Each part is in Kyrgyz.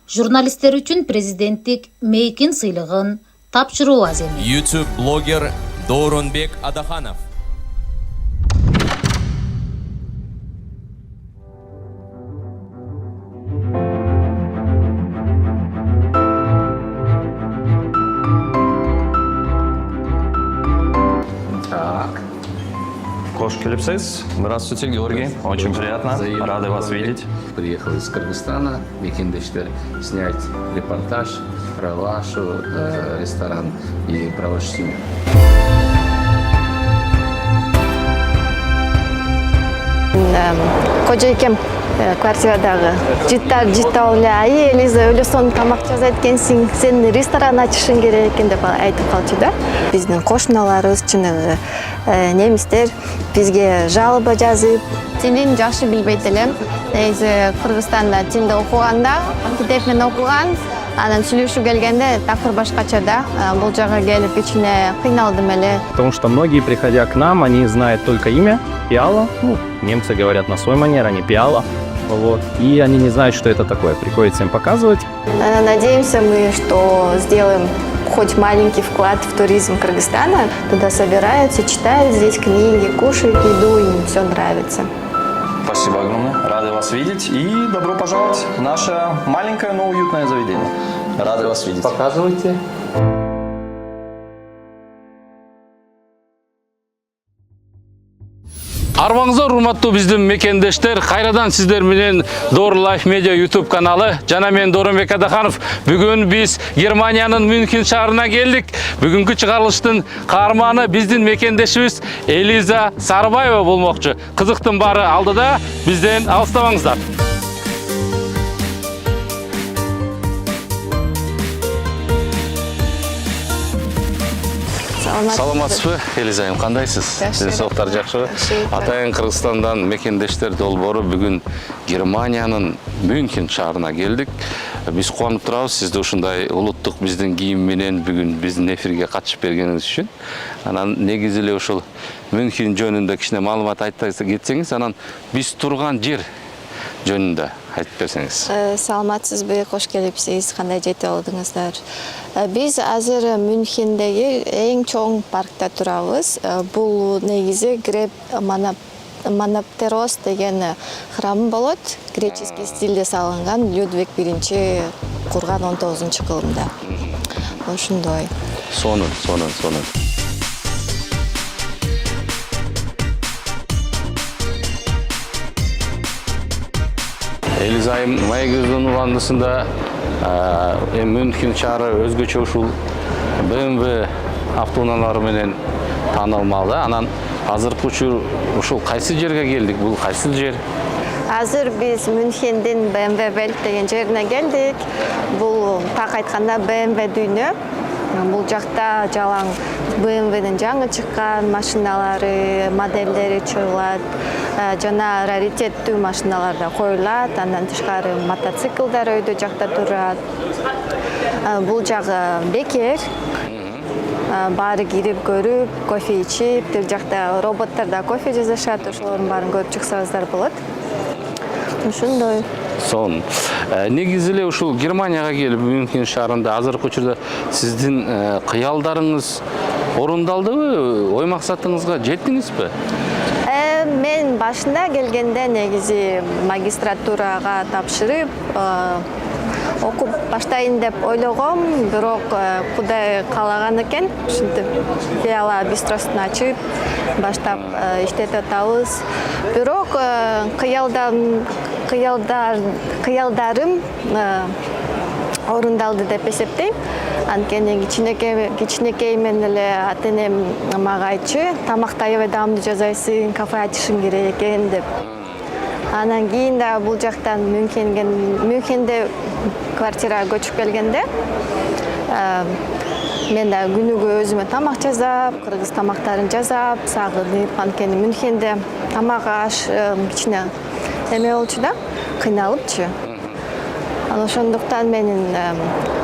журналисттер үчүн президенттик мейкин сыйлыгын тапшыруу аземи. YouTube блогер Дооронбек Адаханов. Кош келипсиз. Здравствуйте, Георгий. Очень приятно. Рады вас видеть. Приехал из Кыргызстана, Мекендештер, снять репортаж про ваш ресторан и про вашу семью. Кожойкем квартирадагы жыттау эле айы Элиза өлө сонун тамак жасайт экенсиң, сен ресторан ачышың керек экен деп айтып калчу да. Биздин кошуналарыбыз чыныгы немистер бизге жалоба жазып, тилин жакшы билбейт элем. Негизи Кыргызстанда тилди окуганда, китеп менен окуган, анан сүйлөшүү келгенде такыр башкача да. Бул жага келип кичине кыйналдым эле. Потому что многие, приходя к нам, они знают только имя Пиала. Ну, немцы говорят на свой манер, они Пиала. Вот. И они не знают, что это такое. Приходится им показывать. Надеемся мы, что сделаем хоть маленький вклад в туризм Кыргызстана. Туда собираются, читают здесь книги, кушают еду, им все нравится. Спасибо огромное. Рады вас видеть. И добро пожаловать в наше маленькое, но уютное заведение. Рады вас видеть. Показывайте. Арбаңыздар урматтуу биздин мекендештер, кайрадан сиздер менен Door Life Media YouTube каналы. Жана мен Дооронбек Адаханов. Бүгүн биз Германиянын Мюнхен шаарына келдик. Бүгүнкү чыгарылыштын каарманы биздин мекендешибиз Элиза Сарыбаева болмокчу. Кызыктын баары алдыда, бизден алыстабаңыздар. Саламатсызбы, Элизайым, кандайсыз? Денсаулыктар жакшыбы? Атайын Кыргызстандан мекендештер долбоору бүгүн Германиянын Мюнхен шаарына келдик. Биз кубанып турабыз, сизди ушундай улуттук биздин кийим менен бүгүн биздин эфирге катышып бергениңиз үчүн. Анан негизи эле ушул Мюнхен жөнүндө кичине маалымат айтып кетсеңиз, анан биз турган жер жөнүндө айтып берсеңиз. Саламатсызбы, кош келипсиз, кандай жетип алдыңыздар. Биз азыр Мюнхендеги эң чоң паркта турабыз. Бул негизи Греб Моноптерос деген храм болот. Греческий стилде салынган, Людвиг I курган 19-кылымда. Ошондой. Сонун. Элизайым, Майгыздын уландысында Мюнхен шаары өзгөчө ушул BMW автоунаалары менен таанылмал. Анан азыркы учур ушул кайсы жерге келдик? Бул кайсы жер? Азыр биз Мюнхендин BMW Welt деген жерине келдик. Бул так айтканда BMW дүйнө. Бул жакта жалаң BMW-дин жаңы чыккан машиналары, модельдери чыгылат. Жана раритеттүү машиналар да коюлат. Андан тышкары мотоциклдар өйдө жакта турат. Бул жагы бекер. Баары кирип көрүп, кофе ичип, тил жакта роботтор да кофе жасашат. Ошолордун баарын көрүп чыксаңыздар болот. Ошондой. Сон. Негизи эле ушул Германияга келип Мюнхен шаарында азыркы учурда сиздин кыялдарыңыз орундалдыбы? Ой максатыңызга жеттиңизби? Мен башында келгенде негизи магистратурага тапшырып, окуп баштайын деп ойлогом, бирок Кудай каалаган экен. Ушинтип Пиала бистросун ачып, баштап иштетип атабыз. Бирок кыялдарым орундалды деп эсептейм. Анткени кичинекей менен эле ата-энем мага айтчу, тамакты аябай даамдуу жасайсың, кафе ачышың керек экен деп. Анан кийин да бул жактан Мюнхенде квартирага көчүп келгенде, мен да күнүгө өзүмө тамак жасап, кыргыз тамактарын жасап, сагынып, анткени Мюнхенде тамак аш кичине эме болчу да, кыйналыпчы. Ошондуктан менин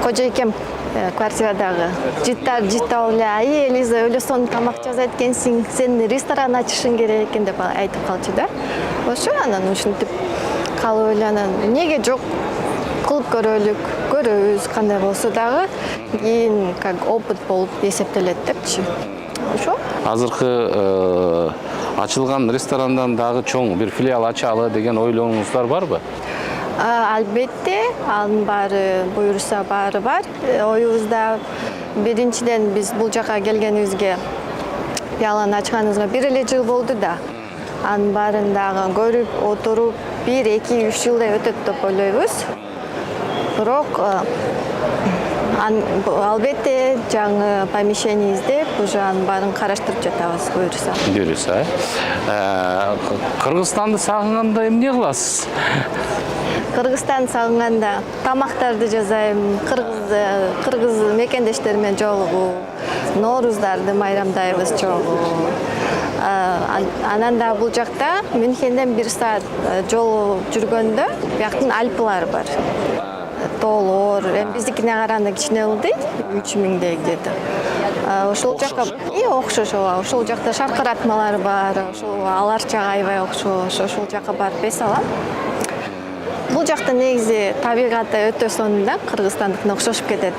кожойкем квартирадагы жыттау эле айы Элиза өлө сонун тамак жасайт экенсиң, сен ресторан ачышың керек экен деп айтып калчу да. Ошо анан ушинтип калып эле анан эмнеге жок кылып көрөбүз кандай болсо дагы кийин как опыт болуп эсептелет депчи. Ошо. Азыркы ачылган ресторандан дагы чоң бир филиал ачалы деген ойлооңуздар барбы? Албетте, анын баары буюрса баары бар. Оюбузда биринчиден биз бул жака келгенибизге пиаланы ачканыбызга 1 жыл болду да. Анын баарын дагы көрүп, отуруп 1-2-3 жылдай өтөт деп ойлойбуз. Бирок албетте жаңы помещение издеп, уже анын баарын караштырып жатабыз буюрса. Буюрса. Кыргызстанды сагынганда эмне кыласыз? Кыргызстан сагынганда тамактарды жасайм, кыргыз мекендештер менен жолугуу, норуздарды майрамдайбыз чогуу. Анан да бул жакта Мюнхенден 1 саат жол жүргөндө бияктын Альпылары бар. Тоолор, биздикине караганда кичине ылдый, 3000дей где-то. Ошол жакка окшош, ошол жакта шаркыратмалар бар, ошол аларчага аябай окшош, ошол жакка барып эс алам. Бул жакта негизи табигаты өтө сонун да, Кыргызстандыкына окшошуп кетет.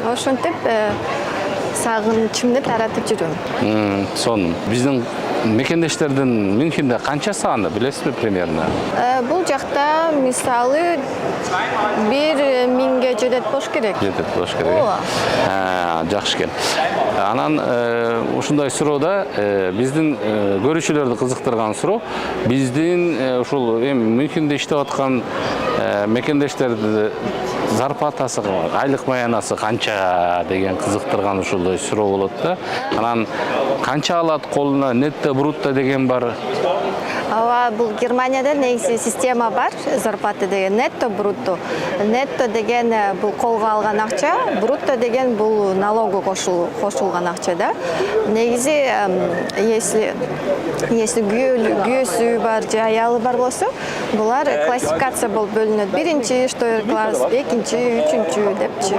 Ошентип сагынычымды таратып жүрөм. Сонун. Биздин мекендештердин Мюнхенде канча саны билесизби примерно? Бул жакта мисалы 1000ге жетет болуш керек. Жетет болуш керек. Жакшы экен. Анан ушундай суроодо биздин көрүүчүлөрдү кызыктырган суроо, биздин ушул Мюнхенде иштеп аткан мекендештерди зарплатасы, айлык маянасы канча деген кызыктырган ушундай суроо болот да. Анан канча алат колуна, нетто, брутто деген бар. Бул Германияда негизи система бар, зарплата деген нетто, брутто. Нетто деген бул колго алган акча, брутто деген бул налогу кошулган акча да. Негизи если күйөөсү бар же аялы бар болсо, булар классификация болуп бөлүнөт. 1-чи штойр класс, 2-чи, 3-чү депчи.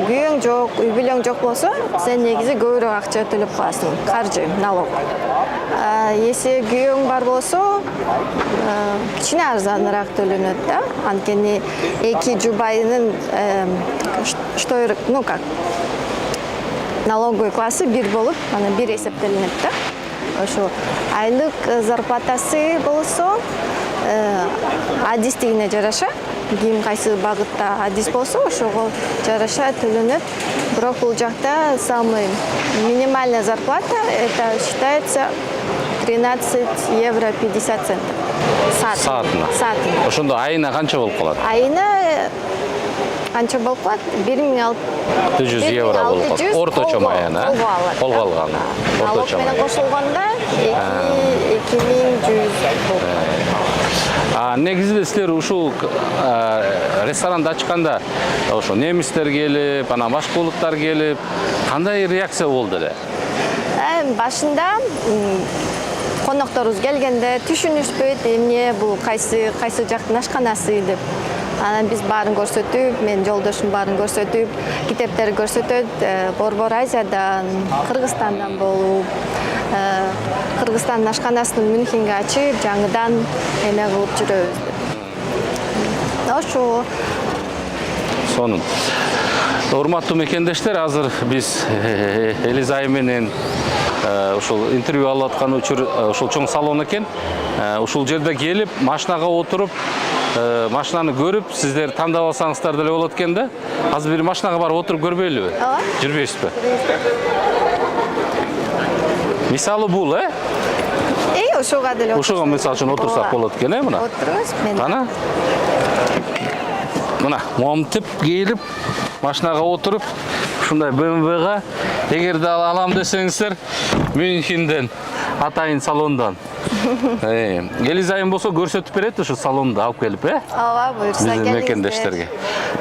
Күйөөң жок, үй бүлөң жок болсо, сен негизи көбүрөөк акча төлөп каласың, каржы, налог. Если күйөөң бар болсо, кичине арзаныраак төлөнөт да. Анткени эки жубайынын штойр, налоговый классы 1 болуп, ана 1 эсептелинет да. Ошо айлык зарплатасы болсо, адистигине жараша, ким кайсы багытта адис болсо, ошого жараша төлөнөт. Бирок бул жакта самый минимальная зарплата это считается 13 евро 50 центов. Саатына. Ошондо айына канча болуп калат? Айына канча болуп калат? 1600 евро болуп калат. Орточо майына. Колго алган. Налог менен кошулганда 2100 болуп калат. Негизи силер ушул ресторанды ачканда ошо немистер келип, анан башка улуттар келип, кандай реакция болду эле? Башында конокторубуз келгенде түшүнүшпөйт, эмне бул кайсы жактын ашканасы деп. Анан биз баарын көрсөтүп, мен жолдошум баарын көрсөтүп, китептер көрсөтөт, Борбор Азиядан, Кыргызстандан болуп, Кыргызстандын ашканасын Мюнхенге ачып, жаңыдан эме кылып жүрөбүз. Ошо. Сонун. Урматтуу мекендештер, азыр биз Элизай менен ушул интервью алып аткан учур ушул чоң салон экен. Ушул жерде келип, машинага отуруп, машинаны көрүп, сиздер тандап алсаңыздар деле болот экен да. Азыр бир машинага барып отуруп көрбөйлүбү? Жүрбөйсүзбү? Мисалы бул, ошого деле. Ошого мисалы үчүн отурсак болот экен, мына. Отурубуз, мен. Кана? Мына, момтип келип, машинага отуруп, ушундай BMW-га эгерде алам десеңиздер, Мюнхенден, атайын салондан. Элизайым болсо көрсөтүп берет ушу салонду алып келип, Ооба, буюрса келиңиздер. Биздин мекендештерге.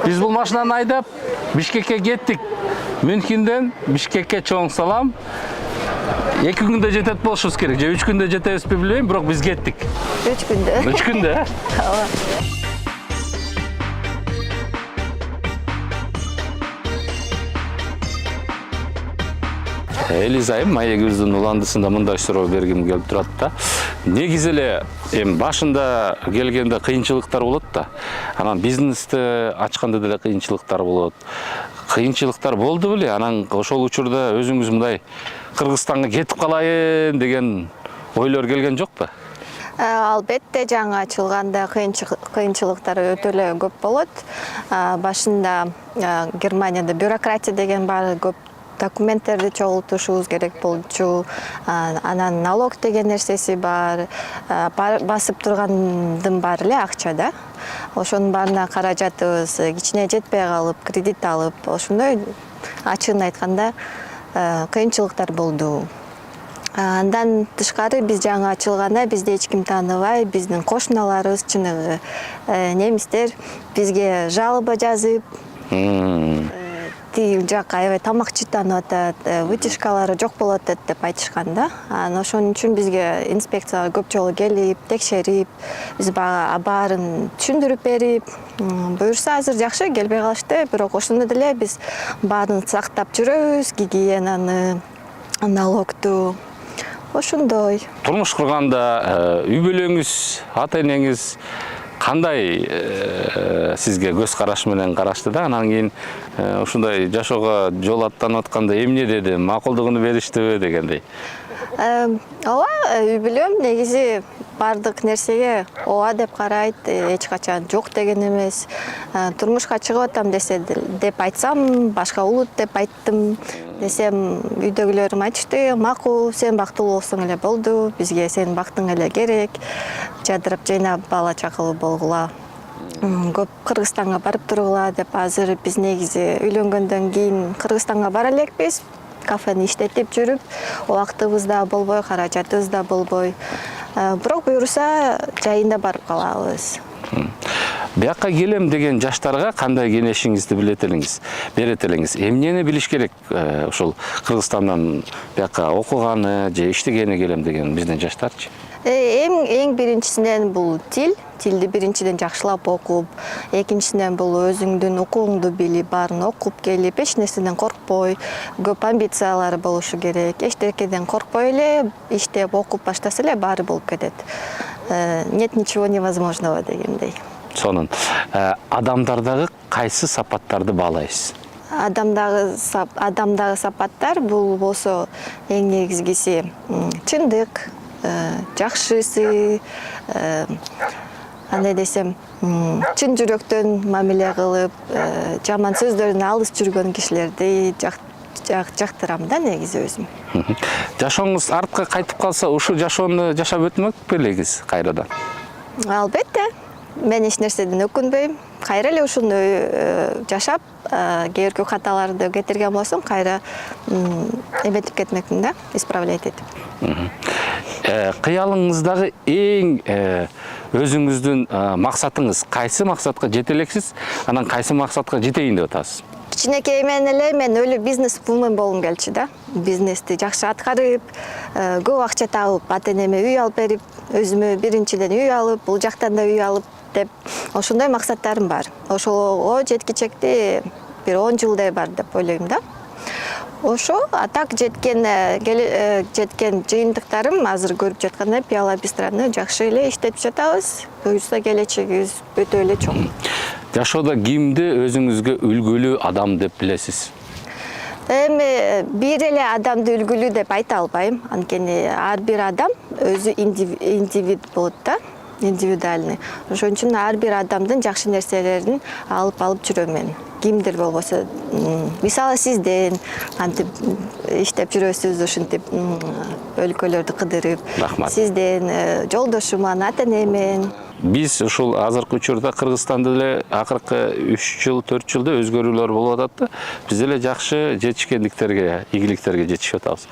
Биз бул машинаны айдап Бишкекке кеттик. Мюнхенден Бишкекке чоң салам. 2 күндө жетет болушубуз керек. Же 3 күндө жетебизби билбейм, бирок биз кеттик. 3 күндө. 3 күндө, Ооба. Элизайым маегибиздин уландысында мындай суроо бергим келип турат да. негизи эле эми башында келгенде кыйынчылыктар болот да. Анан бизнести ачканда деле кыйынчылыктар болот. Кыйынчылыктар болду беле? Анан ошол учурда өзүңүз мындай Кыргызстанга кетип калайын деген ойлор келген жокпу? Албетте жаңы ачылганда кыйынчылыктар өтө эле көп болот. Башында Германияда бюрократия деген бар, көп документтерди чогултушубуз керек болчу. Анан налог деген нерсеси бар, басып тургандын баары эле акча да. Ошонун баарына каражатыбыз кичине жетпей калып, кредит алып, ошондой ачыгын айтканда кыйынчылыктар болду. Андан тышкары биз жаңы ачылганда бизди эч ким тааныбай, биздин кошуналарыбыз чыныгы немистер бизге жалоба жазып, тиги жак аябай тамак чыйтанып атат, вытяжкалары жок болот деп айтышкан да. Анан ошон үчүн бизге инспекция көп жолу келип, текшерип, биз баарын түшүндүрүп берип, буюрса азыр жакшы келбей калышты, бирок ошондо деле биз баарын сактап жүрөбүз, гигиенаны, налогту. Ошондой. Турмуш курганда үй бүлөңүз, ата энеңиз кандай сизге көз караш менен карашты да? Анан кийин ушундай жашоого жол аттанып атканда эмне деди? Макулдугун бериштиби дегендей? Ооба, үй бүлөм негизи бардык нерсеге ооба деп карайт, эч качан жок деген эмес. Турмушка чыгып атам деп айтсам, башка улут деп айттым десем, үйдөгүлөрүм айтышты, макул, сен бактылуу болсоң эле болду, бизге сенин бактың эле керек, жадырап жайнап бала чакалуу болгула. Көп Кыргызстанга барып тургула деп. Азыр биз негизи үйлөнгөндөн кийин Кыргызстанга бара элекпиз. Кафени иштетип жүрүп, убактыбыз да болбой, каражатыбыз да болбой. Бирок буюрса жайында барып калабыз. Бияка келем деген жаштарга кандай кеңешиңизди берет элеңиз? Эмнени билиш керек ошол Кыргызстандан бияка окуганы же иштегени келем деген биздин жаштарчы? Эң биринчисинен бул тилди биринчиден жакшылап окуп, экинчисинен бул өзүңдүн укугуңду билип, баарын окуп келип, эч нерседен коркпой, көп амбициялары болушу керек. Эчтекеден коркпой эле, иштеп, окуп баштаса эле баары болуп кетет. Нет ничего невозможного дегендей. Сонун адамдардагы кайсы сапаттарды баалайсыз? Адамдагы сапаттар бул болсо эң негизгиси чындык, жакшысы, андай десем, чын жүрөктөн мамиле кылып, жаман сөздөрдөн алыс жүргөн кишилерди жактырам да негизи өзүм. Жашооңуз артка кайтып калса, ушул жашоону жашап өтмөк белегиз кайрадан? Албетте. Мен эч нерседен өкүнбөйм. Кайра эле ушуну жашап, кээркү каталарды кетирген болсом, кайра эметип кетмекмин да, исправлять этип. Кыялыңыздагы эң өзүңүздүн максатыңыз кайсы максатка жете элексиз? Анан кайсы максатка жетейин деп атасыз? Кичинекей менен эле мен өлү бизнес-вумен болгум келчү да. Бизнести жакшы аткарып, көп акча табып, ата-энеме үй алып берип, өзүмө биринчиден үй алып, бул жактан да үй алып деп, ошондой максаттарым бар. Ошого жеткичекти бир 10 жылдай бар деп ойлойм да. Ошо атак жеткен жыйынтыктарым азыр көрүп жаткандай пиала бистраны жакшы эле иштетип жатабыз. Буюрса келечегибиз өтө эле чоң. Жашоодо кимди өзүңүзгө үлгүлүү адам деп билесиз? Эми бир эле адамды үлгүлүү деп айта албайм. Анткени ар бир адам өзү индивид болот да, индивидуальный. Ошон үчүн ар бир адамдын жакшы нерселерин алып жүрөм мен. Кимдир болбосо, мисалы сизден кантип иштеп жүрөсүз, ушинтип өлкөлөрдү кыдырып, сизден жолдошуман, ата-энемен. Биз ушул азыркы учурда Кыргызстанда эле акыркы 3 жыл, 4 жылда өзгөрүүлөр болуп атат да. Биз эле жакшы жетишкендиктерге, ийгиликтерге жетишип атабыз.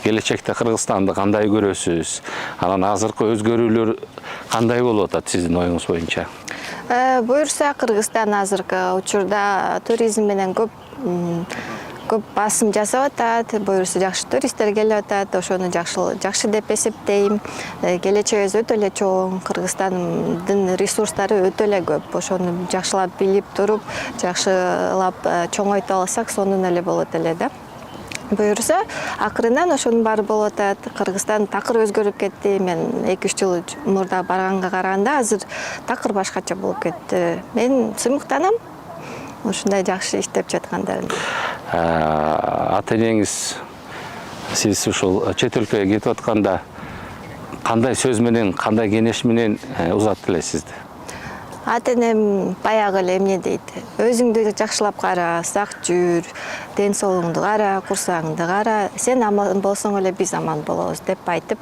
Келечекте Кыргызстанды кандай көрөсүз? Анан азыркы өзгөрүүлөр кандай болуп атат сиздин оюңуз боюнча? Буюрса Кыргызстан азыркы учурда туризм менен көп басым жасап атат, буюрса жакшы туристтер келип атат, ошону жакшы деп эсептейм. Келечегибиз өтө эле чоң, Кыргызстандын ресурстары өтө эле көп. Ошону жакшылап билип туруп, жакшылап чоңойтуп алсак, сонун эле болот эле да. буюрса, акырынан ошонун баары болуп атат. Кыргызстан такыр өзгөрүп кетти. Мен 2-3 жыл мурда барганга караганда азыр такыр башкача болуп кетти. Мен сыймыктанам ушундай жакшы иштеп жаткандарына. Ата-энеңиз сиз ушул чет өлкөгө кетип атканда кандай сөз менен, кандай кеңеш менен узатты эле сизди? Ата-энем баягы эле эмне дейт? Өзүңдү жакшылап кара, сак жүр, ден соолугуңду кара, курсагыңды кара, сен аман болсоң эле биз аман болобуз деп айтып,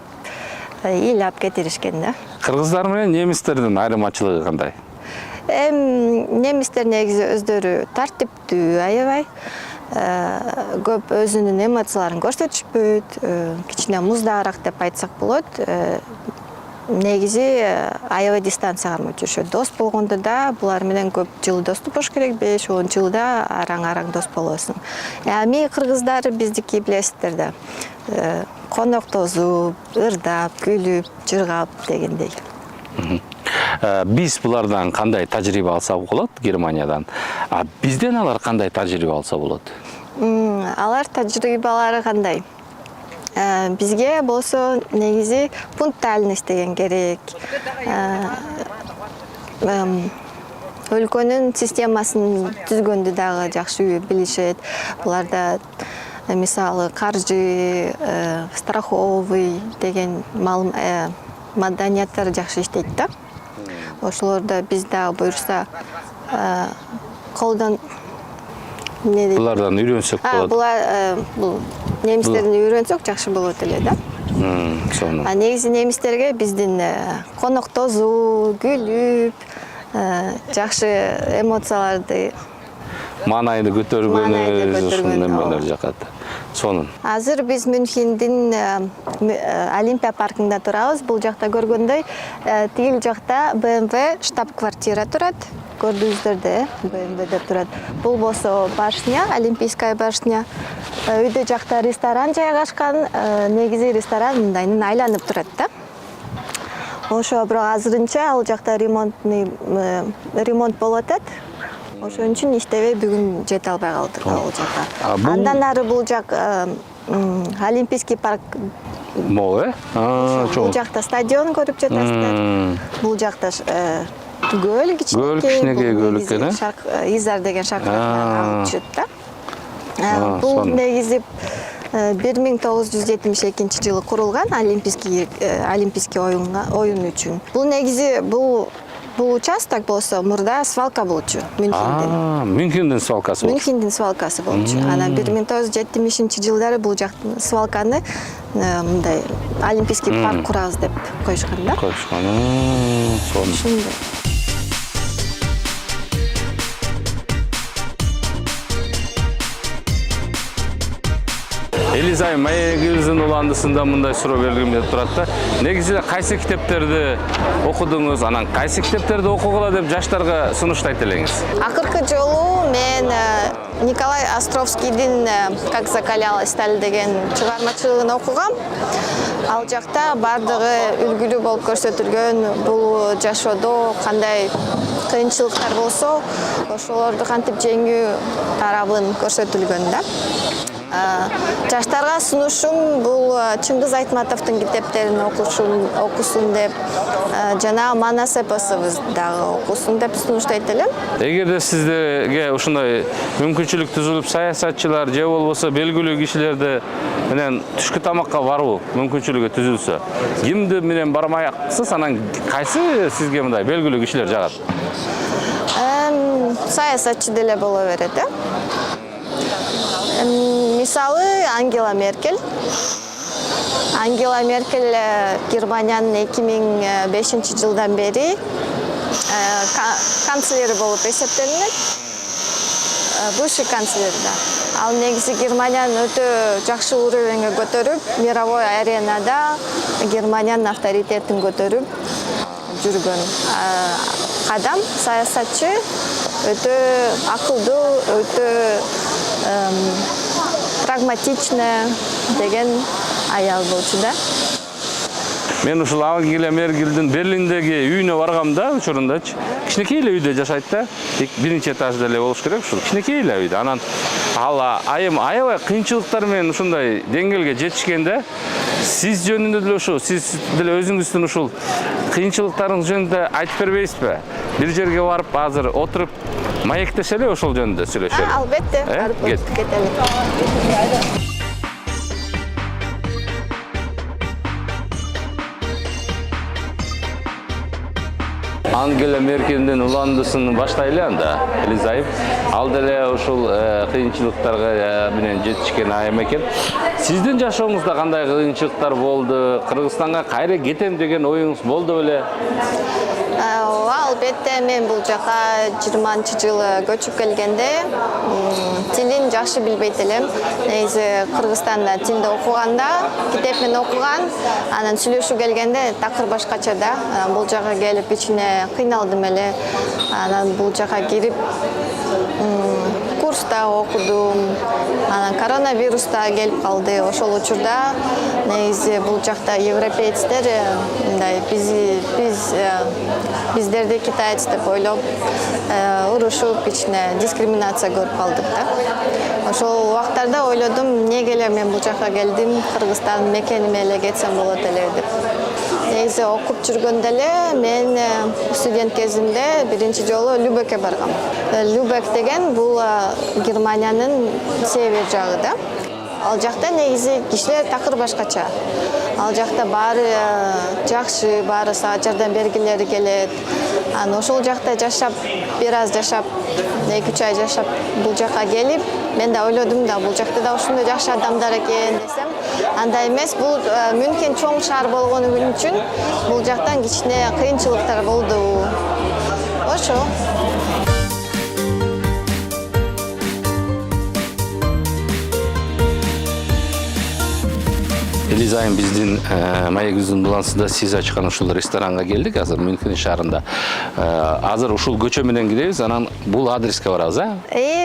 ыйлап кетиришкен да. Кыргыздар менен немистердин айырмачылыгы кандай? Немистер негизи өздөрү тартиптүү, аябай. Көп өзүнүн эмоцияларын көрсөтүшпөйт, кичине муздагыраак деп айтсак болот. Негизи аябай дистанцияга жүрүшөт. Дос болгондо да булар менен көп жыл достук болуш керек, 5-10 жылда араң дос болосуң. Эми кыргыздар биздики билесиздер да. Коноктозуп, ырдап, күлүп, жыргап дегендей. Биз булардан кандай тажрыйба алсак болот Германиядан? Бизден алар кандай тажрыйба алса болот? Алар тажрыйбалары кандай? Бизге болсо негизи пунктуальность деген керек. Өлкөнүн системасын түзгөндү дагы жакшы билишет. Буларда мисалы каржы, страховый деген маданияттар жакшы иштейт да. Ошолорда биз дагы буюрса колдон булардан үйрөнсөк болот. Бул немистерден үйрөнсөк жакшы болот эле да. Сону. Негизи немистерге биздин коноктозуу, күлүп, жакшы эмоцияларды, маанайды көтөргөнү, ушундай эмелер жакат. Сонун. Азыр биз Мюнхендин Олимпия паркында турабыз. Бул жакта көргөндөй, тигил жакта BMW штаб-квартира турат. Көрдүңүздөр да, BMW турат. Бул болсо башня, Олимпийская башня. Өйдө жакта ресторан жайгашкан. Негизи ресторан мындайын айланып турат да. Ошо бирок азырынча ал жакта ремонт болуп атат. Ошон үчүн иштебей бүгүн жете албай калдык ал жакка. Андан ары бул жак Олимпийский парк Могу, бул жакта стадион көрүп жатасыздар. Бул жакта көл, кичинекей көл экен, Изар деген шаардан агып түшөт да. Бул негизи 1972 жылы курулган Олимпийский оюн үчүн. Бул негизи бул участок болсо мурда свалка болчу Мюнхендин. Мюнхендин свалкасы болчу. Мюнхендин свалкасы болчу. Анан 1970-жылдары бул жактын свалканы мындай Олимпийский парк курабыз деп коюшкан да. Коюшкан. Сонун. Элизай маегибиздин уландысында мындай суроо белгиленип турат да. Негизи кайсы китептерди окудуңуз, анан кайсы китептерди окугула деп жаштарга сунуштайт элеңиз? Акыркы жолу мен Николай Островскийдин «Как закалялась сталь» деген чыгармачылыгын окугам. Ал жакта бардыгы үлгүлүү болуп көрсөтүлгөн. Бул жашоодо кандай кыйынчылыктар болсо, ошолорду кантип жеңүү тарабын көрсөтүлгөн да. Жаштарга сунушум бул Чыңгыз Айтматовдун китептерин окусун деп, жана Манас эпосубуз дагы окусун деп сунуштайт элем. Эгерде сизге ушундай мүмкүнчүлүк түзүлүп, саясатчылар же болбосо белгилүү кишилерди менен түшкү тамакка баруу мүмкүнчүлүгү түзүлсө, кимди менен бармаксыз, анан кайсы сизге мындай белгилүү кишилер жагат? Саясатчы деле боло берет, Мисалы Ангела Меркель. Ангела Меркель Германиянын 2005 жылдан бери канцлери болуп эсептелинет. Бывший канцлер да. Ал негизи Германиянын өтө жакшы уровеньге көтөрүп, мировой аренада Германиянын авторитетин көтөрүп жүргөн адам, саясатчы, өтө акылдуу, өтө прагматичная деген аял болчу да. Мен ушул Ангела Меркельдин Берлиндеги үйүнө баргам да учурундачы. Кичинекей эле үйдө жашайт да. Биринчи этажда эле болуш керек ушул. Кичинекей эле үйдө. Анан ал айым аябай кыйынчылыктар менен ушундай деңгээлге жетишкенде, сиз жөнүндө деле ушу, сиз деле өзүңүздүн ушул кыйынчылыктарыңыз жөнүндө айтып бербейсизби? Бир жерге барып азыр отуруп маектешели ошол жөнүндө сүйлөшөлү. Албетте, кетели. Ангела Меркельдин уландысын баштайлы анда, Элизайым. Ал деле ушул кыйынчылыктарга менен жетишкен айым экен. Сиздин жашооңузда кандай кыйынчылыктар болду? Кыргызстанга кайра кетем деген оюңуз болду беле? Албетте, мен бул жака 20-жылы көчүп келгенде тилин жакшы билбейт элем. Негизи Кыргызстанда тилди окуганда, китеп менен окуган, анан сүйлөшүү келгенде такыр башкача да. Бул жака келип ичине кыйналдым эле. Анан бул жака кирип курста окудум. Анан коронавируста келип калды. Ошол учурда негизи бул жакта европейцтер мындай биздерди китаец деп ойлоп урушуп, ичине дискриминация көрүп калдык да. Ошол убактарда ойлодум, эмнеге эле мен бул жака келдим, Кыргызстан мекениме эле кетсем болот эле деп. Негизи окуп жүргөндө эле мен студент кезимде биринчи жолу Любекке баргам. Любек деген бул Германиянын север жагы да. Ал жакта негизи кишилер такыр башкача. Ал жакта баары жакшы, баары сага жардам бергилери келет. Анан ошол жакта жашап, бир аз жашап, 2-3 ай жашап, бул жака келип, мен да ойлодум да, бул жакта да ушундай жакшы адамдар экен десем, андай эмес. Бул Мюнхен чоң шаар болгону үчүн бул жактан кичине кыйынчылыктар болду. Ошо. Элизайым, биздин маегибиздин булансында сиз ачкан ушул ресторанга келдик, азыр Мюнхен шаарында. Азыр ушул көчө менен киребиз, анан бул адреске барабыз,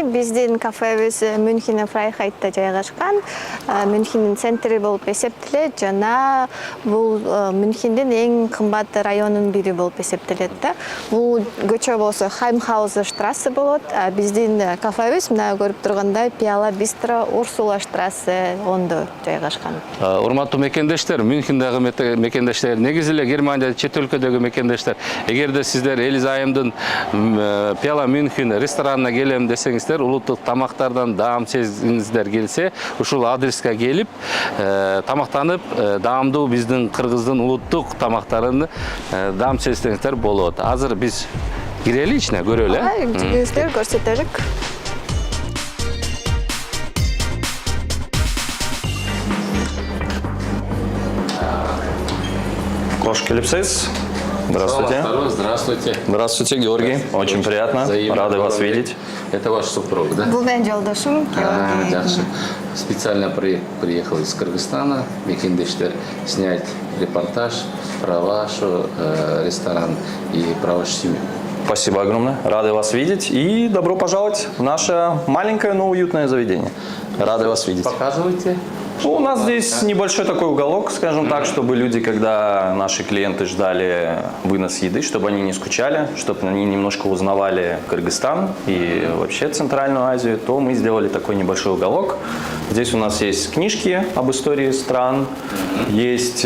Биздин кафебиз Мюнхен Фрайхайтта жайгашкан. Мюнхендин центри болуп эсептелет жана бул Мюнхендин эң кымбат районунун бири болуп эсептелет да. Бул көчө болсо Хаймхаузер штрассе болот. Биздин кафебиз мына көрүп тургандай Пиала Бистро Урсула штрассе ондо жайгашкан. Урматтуу мекендештер, Мюнхендеги мекендештер, негизи эле Германия чет өлкөдөгү мекендештер, эгерде сиздер Элизайымдын Пиала Мюнхен ресторанына келем десеңиздер, улуттук тамактардан даам сезгиңиздер келсе, ушул адреске келип, тамактанып, даамдуу биздин кыргыздын улуттук тамактарын даам сезсеңиздер болот. Азыр биз кирели ичине, көрөлү. Жүздөр көрсөтөлүк. Кош Келипсейс. Здравствуйте. Здравствуйте. Здравствуйте, Георгий. Очень приятно. Рады вас видеть. Это ваш супруг, да? Бул менин жолдошум Георгий. Жақсы. Специально приехал из Кыргызстана, мекендештер, снять репортаж про ваш ресторан и про вашу семью. Спасибо огромное. Рады вас видеть. И добро пожаловать в наше маленькое, но уютное заведение. Рады вас видеть. Показывайте. У нас здесь небольшой такой уголок, скажем так, чтобы люди, когда наши клиенты ждали вынос еды, чтобы они не скучали, чтобы они немножко узнавали Кыргызстан и вообще Центральную Азию, то мы сделали такой небольшой уголок. Здесь у нас есть книжки об истории стран, есть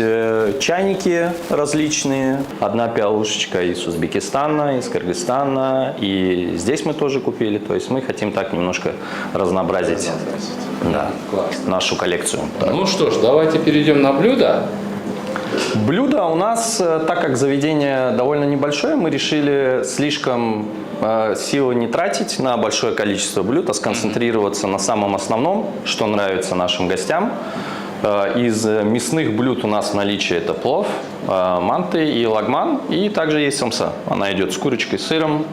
чайники различные, одна пиалушечка из Узбекистана, из Кыргызстана, и здесь мы тоже купили, то есть мы хотим так немножко разнообразить нашу коллекцию. Ну что ж, давайте перейдем на блюдо. Блюдо у нас, так как заведение довольно небольшое, мы решили слишком силы не тратить на большое количество блюд, а сконцентрироваться на самом основном, что нравится нашим гостям. Из мясных блюд у нас в наличии это плов, манты и лагман, и также есть самса. Она идет с курочкой, сыром.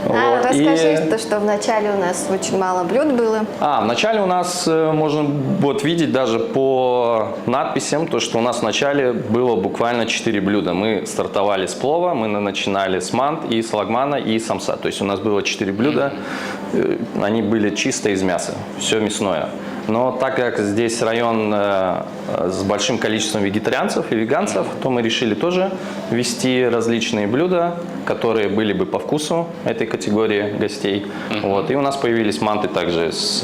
Вот. Расскажи, что вначале у нас очень мало блюд было. Вначале у нас можно видеть даже по надписям, то, что у нас вначале было буквально 4 блюда. Мы стартовали с плова, мы начинали с мант, и с лагмана, и самса. То есть у нас было 4 блюда, они были чисто из мяса, все мясное. Но так как здесь район с большим количеством вегетарианцев и веганцев, то мы решили тоже ввести различные блюда, которые были бы по вкусу этой категории гостей. Вот. И у нас появились манты также с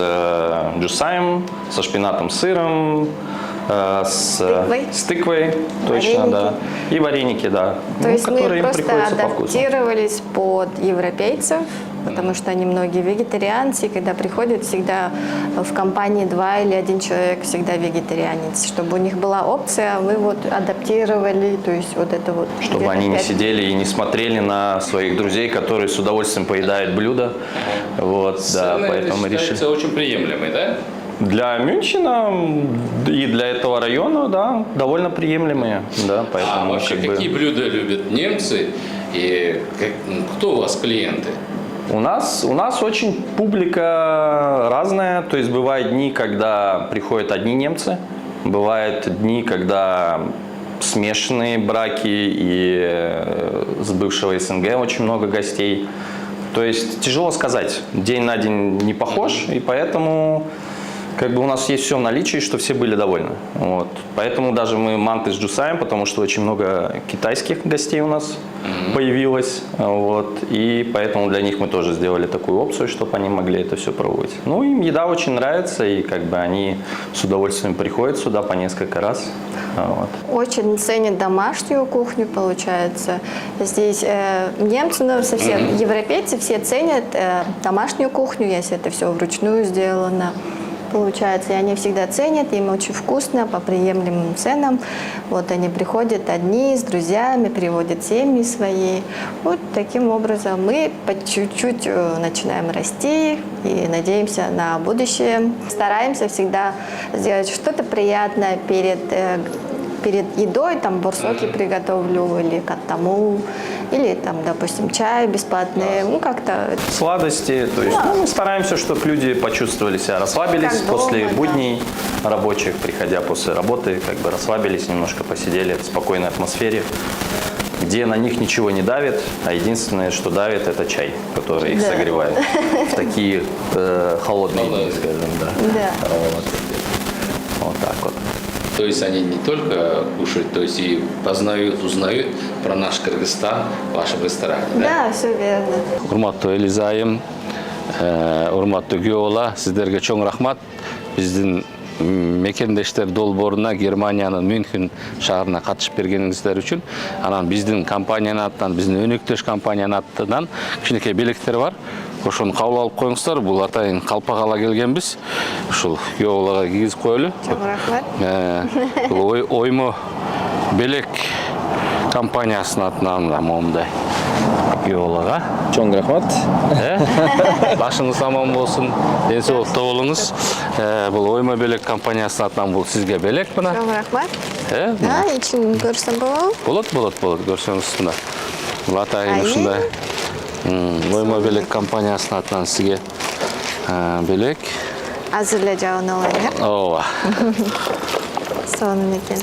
джусаем, со шпинатом, сыром, с тыквой, точно, Вареники. да. И вареники, да. То есть мы которые им просто приходятся по вкусу. адаптировались под европейцев, потому что они многие вегетарианцы, и когда приходят, всегда в компании 2 или 1 человек всегда вегетарианец. Чтобы у них была опция, мы вот адаптировали, то есть вот это вот. Чтобы они не сидели и не смотрели на своих друзей, которые с удовольствием поедают блюда. Вот, да, Цены поэтому мы решили. считаются очень приемлемые, да? Для Мюнхена и для этого района, да, довольно приемлемые. Да, поэтому А вообще как бы какие блюда любят немцы и кто у вас клиенты? у нас очень публика разная. То есть бывают дни, когда приходят одни немцы, бывают дни, когда смешанные браки и с бывшего СНГ очень много гостей. То есть тяжело сказать, день на день не похож, и поэтому как бы у нас есть все в наличии, что все были довольны. Вот. Поэтому даже мы манты с джусаем, потому что очень много китайских гостей у нас появилось. Вот. И поэтому для них мы тоже сделали такую опцию, чтобы они могли это все пробовать. Ну, им еда очень нравится, и как бы они с удовольствием приходят сюда по несколько раз. Вот. Очень ценят домашнюю кухню, получается. Здесь немцы, но совсем европейцы все ценят домашнюю кухню, если это все вручную сделано. Получается, и они всегда ценят, им очень вкусно, по приемлемым ценам. Вот они приходят одни, с друзьями, приводят семьи свои. Вот таким образом мы по чуть-чуть начинаем расти и надеемся на будущее. Стараемся всегда сделать что-то приятное перед едой, там борсоки приготовлю или каттаму, или там, допустим, чай бесплатный, ну как-то. Сладости, то есть мы стараемся, чтобы люди почувствовали себя, расслабились Как дома, после да. будней рабочих, приходя после работы, как бы расслабились, немножко посидели в спокойной атмосфере, где на них ничего не давит, а единственное, что давит, это чай, который их Да. согревает в такие холодные дни, скажем, да. Да. Вот так вот. То есть они не только кушают, то есть и познают, узнают про наш Кыргызстан в вашем ресторане, да? Да, все верно. Урматтуу Элиза айым, урматтуу күйөөла, сиздерге чоң рахмат. Биздин мекендештер долбооруна Германиянын Мюнхен шаарына катышып бергениңиздер үчүн. Анан биздин компаниянын атынан, биздин өнөктөш компаниянын атынан кичинекей белектер бар. Ошону кабыл алып коюңуздар. Бул атайын калпак ала келгенбиз. Ушул күйөөлага кийгизип коелу. Чоң рахмат. Бул оймо белек компаниясынын атынан да момундай күйөөлага. Чоң рахмат. Башыңыз аман болсун, ден соолукта болуңуз. Бул оймо белек компаниясынын атынан бул сизге белек мына. Чоң рахмат. Да, ичин көрсөм болобу? Болот, көрсөңүз мына. Бул атайын ушундай оймо белек компаниясынын атынан сизге белек. Азыр эле жабын алайын, э? Ооба. Сонун экен.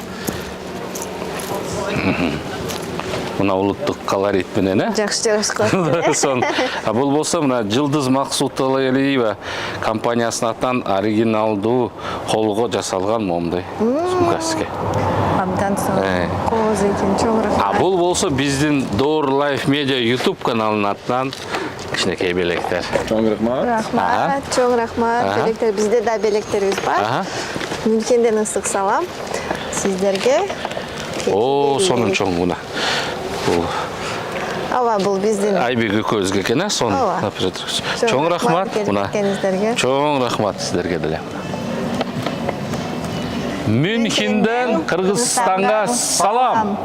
Мына улуттук колорит менен, Жакшы жарашкан. Сон. Бул болсо мына Жылдыз Максуталиева компаниясынын атынан оригиналдуу колго жасалган момундай сумка сизге. Абдан сонун. Кооз экен, чоң рахмат. Бул болсо биздин Door Life Media YouTube каналынын атынан кичинекей белектер. Чоң рахмат. Рахмат, чоң рахмат. Белектер, бизде да белектерибиз бар. Мюнхенден ысык салам сиздерге. О, сонун чоң мына. Ооба, бул биздин Айбек экөөбүзгө экен, сону. Ооба. Чоң рахмат мына. Келгениңиздерге. Чоң рахмат сиздерге деле. Мюнхенден Кыргызстанга салам.